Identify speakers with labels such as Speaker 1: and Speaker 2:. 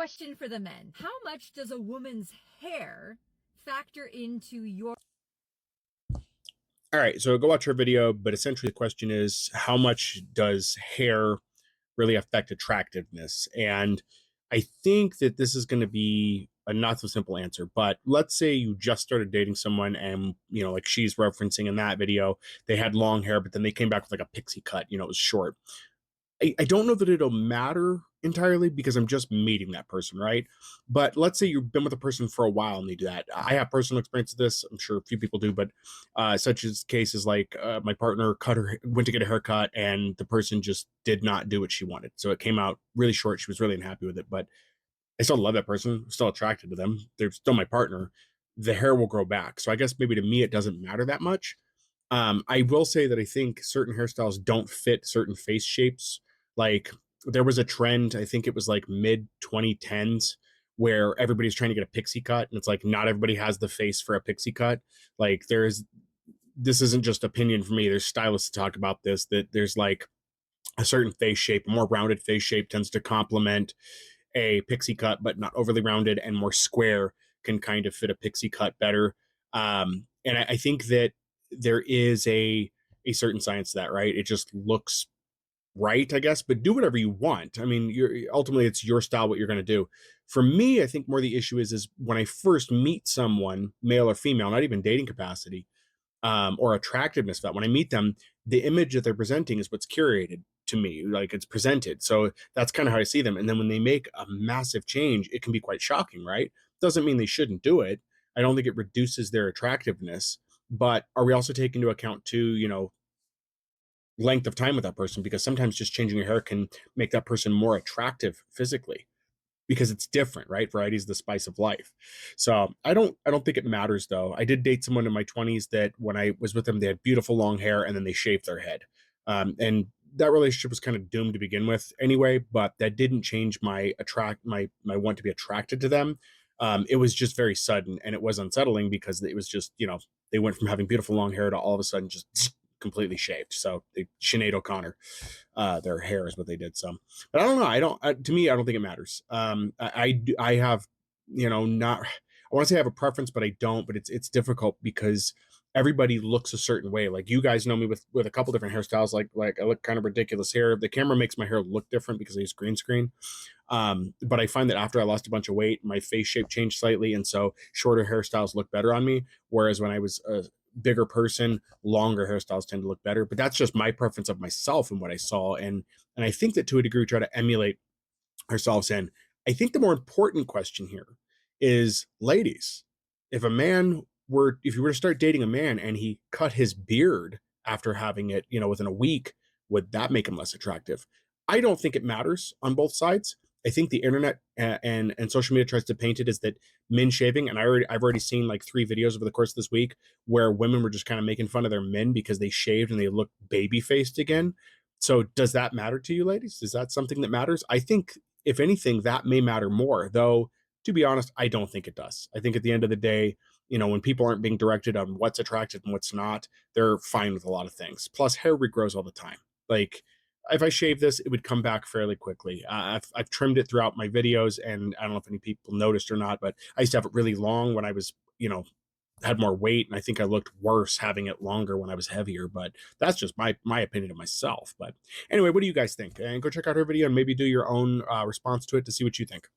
Speaker 1: Question for the men. How much does a woman's hair factor into your...
Speaker 2: All right, so go watch her video, but essentially the question is how much does hair really affect attractiveness? And I think that this is going to be a not so simple answer, but let's say you just started dating someone and, like she's referencing in that video, they had long hair, but then they came back with like a pixie cut, it was short. I don't know that it'll matter entirely because I'm just meeting that person, right? But let's say you've been with a person for a while and they do that. I have personal experience with this. I'm sure a few people do, but such as cases like my partner went to get a haircut and the person just did not do what she wanted. So it came out really short. She was really unhappy with it, but I still love that person, I'm still attracted to them. They're still my partner. The hair will grow back. So I guess maybe to me, it doesn't matter that much. I will say that I think certain hairstyles don't fit certain face shapes. Like there was a trend, I think it was like mid 2010s, where everybody's trying to get a pixie cut. And it's like not everybody has the face for a pixie cut. Like this isn't just opinion for me. There's stylists to talk about this, that there's like a certain face shape, a more rounded face shape tends to complement a pixie cut, but not overly rounded, and more square can kind of fit a pixie cut better. And I think that there is a certain science to that, right? It just looks right, I guess, but do whatever you want. I mean, ultimately it's your style, what you're going to do. For me, I think more the issue is when I first meet someone, male or female, not even dating capacity, or attractiveness. That when I meet them, the image that they're presenting is what's curated to me, like it's presented. So that's kind of how I see them. And then when they make a massive change, it can be quite shocking, right? Doesn't mean they shouldn't do it. I don't think it reduces their attractiveness. But are we also taking into account too, length of time with that person? Because sometimes just changing your hair can make that person more attractive physically because it's different, right? Variety is the spice of life. So I don't think it matters though. I did date someone in my 20s that when I was with them, they had beautiful long hair and then they shaved their head. And that relationship was kind of doomed to begin with anyway, but that didn't change my want to be attracted to them. It was just very sudden and it was unsettling because it was just, they went from having beautiful long hair to all of a sudden just completely shaved. So they Sinead O'Connor, their hair is what they did. So, but I don't know. To me, I don't think it matters. I have, not, I want to say I have a preference, but I don't, but it's difficult because everybody looks a certain way. Like you guys know me with a couple different hairstyles. Like I look kind of ridiculous here. The camera makes my hair look different because I use green screen. But I find that after I lost a bunch of weight, my face shape changed slightly. And so shorter hairstyles look better on me. Whereas when I was a bigger person, longer hairstyles tend to look better. But that's just my preference of myself and what I saw. And I think that to a degree, we try to emulate ourselves in. I think the more important question here is, ladies, if you were to start dating a man and he cut his beard after having it, within a week, would that make him less attractive? I don't think it matters on both sides. I think the internet and social media tries to paint it as that men shaving, and I've already seen like 3 videos over the course of this week where women were just kind of making fun of their men because they shaved and they look baby faced again. So does that matter to you, ladies? Is that something that matters? I think if anything, that may matter more, though. To be honest, I don't think it does. I think at the end of the day, when people aren't being directed on what's attractive and what's not, they're fine with a lot of things. Plus, hair regrows all the time. Like, if I shave this, it would come back fairly quickly. I've trimmed it throughout my videos, and I don't know if any people noticed or not, but I used to have it really long when I was, had more weight, and I think I looked worse having it longer when I was heavier. But that's just my opinion of myself. But anyway, what do you guys think? And go check out her video and maybe do your own response to it to see what you think.